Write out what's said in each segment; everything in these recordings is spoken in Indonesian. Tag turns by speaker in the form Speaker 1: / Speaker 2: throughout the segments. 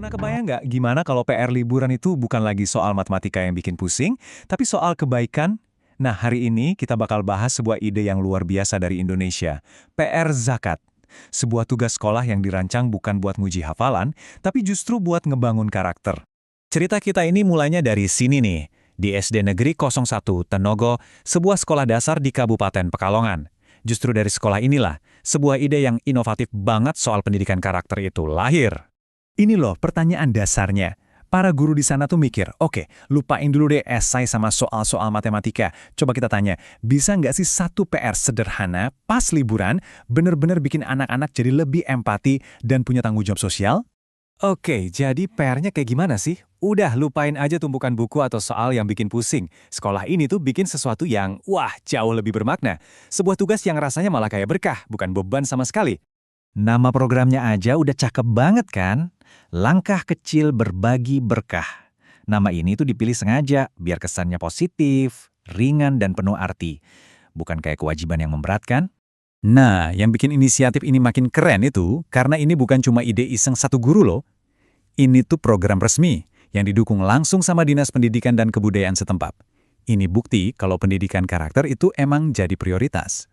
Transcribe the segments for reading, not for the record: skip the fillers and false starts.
Speaker 1: Pernah kebayang nggak gimana kalau PR liburan itu bukan lagi soal matematika yang bikin pusing, tapi soal kebaikan? Nah, hari ini kita bakal bahas sebuah ide yang luar biasa dari Indonesia, PR Zakat. Sebuah tugas sekolah yang dirancang bukan buat nguji hafalan, tapi justru buat ngebangun karakter. Cerita kita ini mulainya dari sini nih, di SD Negeri 01 Tenogo, sebuah sekolah dasar di Kabupaten Pekalongan. Justru dari sekolah inilah, sebuah ide yang inovatif banget soal pendidikan karakter itu lahir. Ini loh pertanyaan dasarnya. Para guru di sana tuh mikir, oke, lupain dulu deh esai sama soal-soal matematika. Coba kita tanya, bisa nggak sih satu PR sederhana pas liburan bener-bener bikin anak-anak jadi lebih empati dan punya tanggung jawab sosial? Oke, jadi PR-nya kayak gimana sih? Udah, lupain aja tumpukan buku atau soal yang bikin pusing. Sekolah ini tuh bikin sesuatu yang, wah, jauh lebih bermakna. Sebuah tugas yang rasanya malah kayak berkah, bukan beban sama sekali. Nama programnya aja udah cakep banget kan? Langkah kecil berbagi berkah. Nama ini tuh dipilih sengaja biar kesannya positif, ringan dan penuh arti. Bukan kayak kewajiban yang memberatkan. Nah, yang bikin inisiatif ini makin keren itu karena ini bukan cuma ide iseng satu guru loh. Ini tuh program resmi yang didukung langsung sama Dinas Pendidikan dan Kebudayaan setempat. Ini bukti kalau pendidikan karakter itu emang jadi prioritas.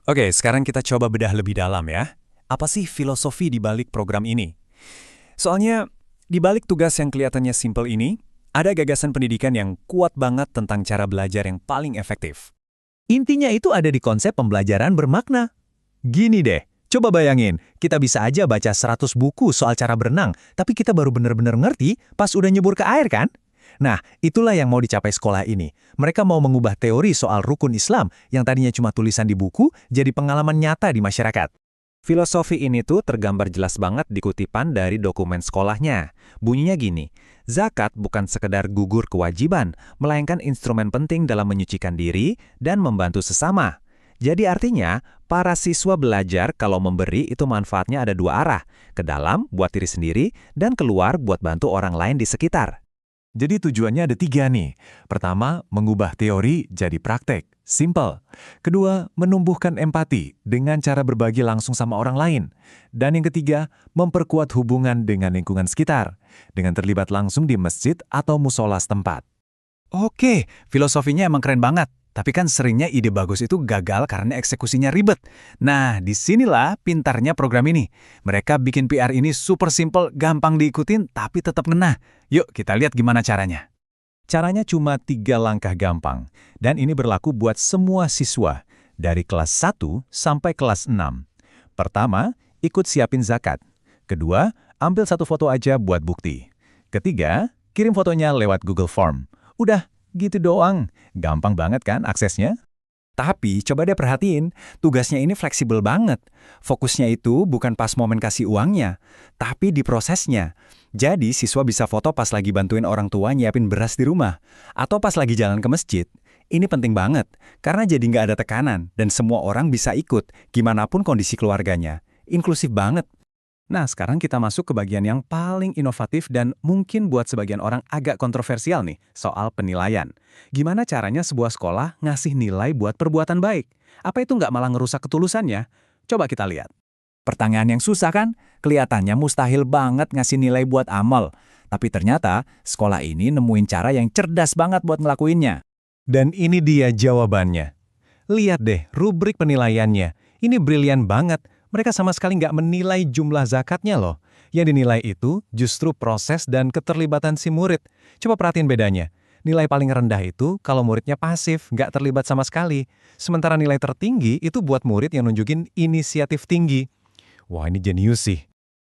Speaker 1: Oke, sekarang kita coba bedah lebih dalam ya. Apa sih filosofi di balik program ini? Soalnya, di balik tugas yang kelihatannya simpel ini, ada gagasan pendidikan yang kuat banget tentang cara belajar yang paling efektif. Intinya itu ada di konsep pembelajaran bermakna. Gini deh, coba bayangin, kita bisa aja baca 100 buku soal cara berenang, tapi kita baru bener-bener ngerti pas udah nyebur ke air kan? Nah, itulah yang mau dicapai sekolah ini. Mereka mau mengubah teori soal rukun Islam yang tadinya cuma tulisan di buku, jadi pengalaman nyata di masyarakat. Filosofi ini tuh tergambar jelas banget di kutipan dari dokumen sekolahnya. Bunyinya gini, zakat bukan sekedar gugur kewajiban, melainkan instrumen penting dalam menyucikan diri dan membantu sesama. Jadi artinya, para siswa belajar kalau memberi itu manfaatnya ada dua arah, ke dalam buat diri sendiri dan keluar buat bantu orang lain di sekitar. Jadi tujuannya ada 3 nih. Pertama, mengubah teori jadi praktek. Simple. Kedua, menumbuhkan empati dengan cara berbagi langsung sama orang lain. Dan yang ketiga, memperkuat hubungan dengan lingkungan sekitar, dengan terlibat langsung di masjid atau musola setempat. Oke, filosofinya emang keren banget. Tapi kan seringnya ide bagus itu gagal karena eksekusinya ribet. Nah, disinilah pintarnya program ini. Mereka bikin PR ini super simple, gampang diikutin, tapi tetap ngena. Yuk, kita lihat gimana caranya. Caranya cuma 3 langkah gampang. Dan ini berlaku buat semua siswa, dari kelas 1 sampai kelas 6. Pertama, ikut siapin zakat. Kedua, ambil 1 foto aja buat bukti. Ketiga, kirim fotonya lewat Google Form. Udah, gitu doang. Gampang banget kan aksesnya? Tapi coba deh perhatiin, tugasnya ini fleksibel banget. Fokusnya itu bukan pas momen kasih uangnya, tapi di prosesnya. Jadi siswa bisa foto pas lagi bantuin orang tua nyiapin beras di rumah, atau pas lagi jalan ke masjid. Ini penting banget, karena jadi nggak ada tekanan, dan semua orang bisa ikut, gimana pun kondisi keluarganya. Inklusif banget. Nah, sekarang kita masuk ke bagian yang paling inovatif dan mungkin buat sebagian orang agak kontroversial nih, soal penilaian. Gimana caranya sebuah sekolah ngasih nilai buat perbuatan baik? Apa itu nggak malah ngerusak ketulusannya? Coba kita lihat. Pertanyaan yang susah kan? Kelihatannya mustahil banget ngasih nilai buat amal. Tapi ternyata, sekolah ini nemuin cara yang cerdas banget buat ngelakuinnya. Dan ini dia jawabannya. Lihat deh, rubrik penilaiannya. Ini brilian banget. Mereka sama sekali nggak menilai jumlah zakatnya loh. Yang dinilai itu justru proses dan keterlibatan si murid. Coba perhatiin bedanya. Nilai paling rendah itu kalau muridnya pasif, nggak terlibat sama sekali. Sementara nilai tertinggi itu buat murid yang nunjukin inisiatif tinggi. Wah, ini jenius sih.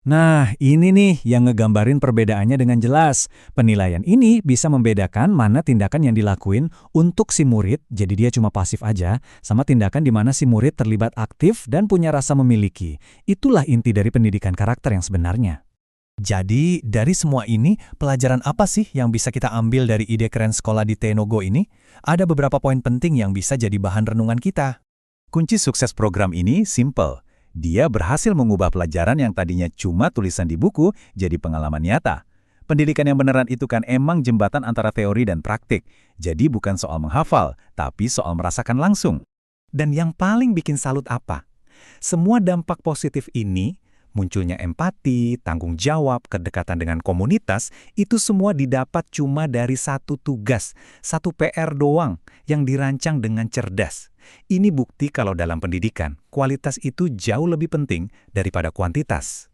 Speaker 1: Nah, ini nih yang ngegambarin perbedaannya dengan jelas. Penilaian ini bisa membedakan mana tindakan yang dilakuin untuk si murid, jadi dia cuma pasif aja, sama tindakan di mana si murid terlibat aktif dan punya rasa memiliki. Itulah inti dari pendidikan karakter yang sebenarnya. Jadi, dari semua ini, pelajaran apa sih yang bisa kita ambil dari ide keren sekolah di Tenogo ini? Ada beberapa poin penting yang bisa jadi bahan renungan kita. Kunci sukses program ini simple. Dia berhasil mengubah pelajaran yang tadinya cuma tulisan di buku jadi pengalaman nyata. Pendidikan yang beneran itu kan emang jembatan antara teori dan praktik. Jadi bukan soal menghafal, tapi soal merasakan langsung. Dan yang paling bikin salut apa? Semua dampak positif ini
Speaker 2: Munculnya empati, tanggung jawab, kedekatan dengan komunitas, itu semua didapat cuma dari satu tugas, satu PR doang yang dirancang dengan cerdas. Ini bukti kalau dalam pendidikan, kualitas itu jauh lebih penting daripada kuantitas.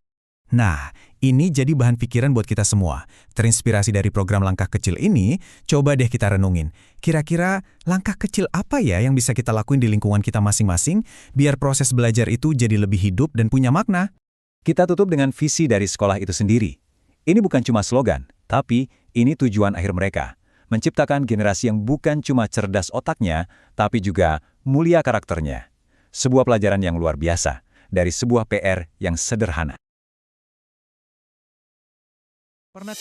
Speaker 1: Nah, ini jadi bahan pikiran buat kita semua. Terinspirasi dari program langkah kecil ini, coba deh kita renungin. Kira-kira langkah kecil apa ya yang bisa kita lakuin di lingkungan kita masing-masing, biar proses belajar itu jadi lebih hidup dan punya makna? Kita tutup dengan visi dari sekolah itu sendiri. Ini bukan cuma slogan, tapi ini tujuan akhir mereka. Menciptakan generasi yang bukan cuma cerdas otaknya, tapi juga mulia karakternya. Sebuah pelajaran yang luar biasa, dari sebuah PR yang sederhana. Pernah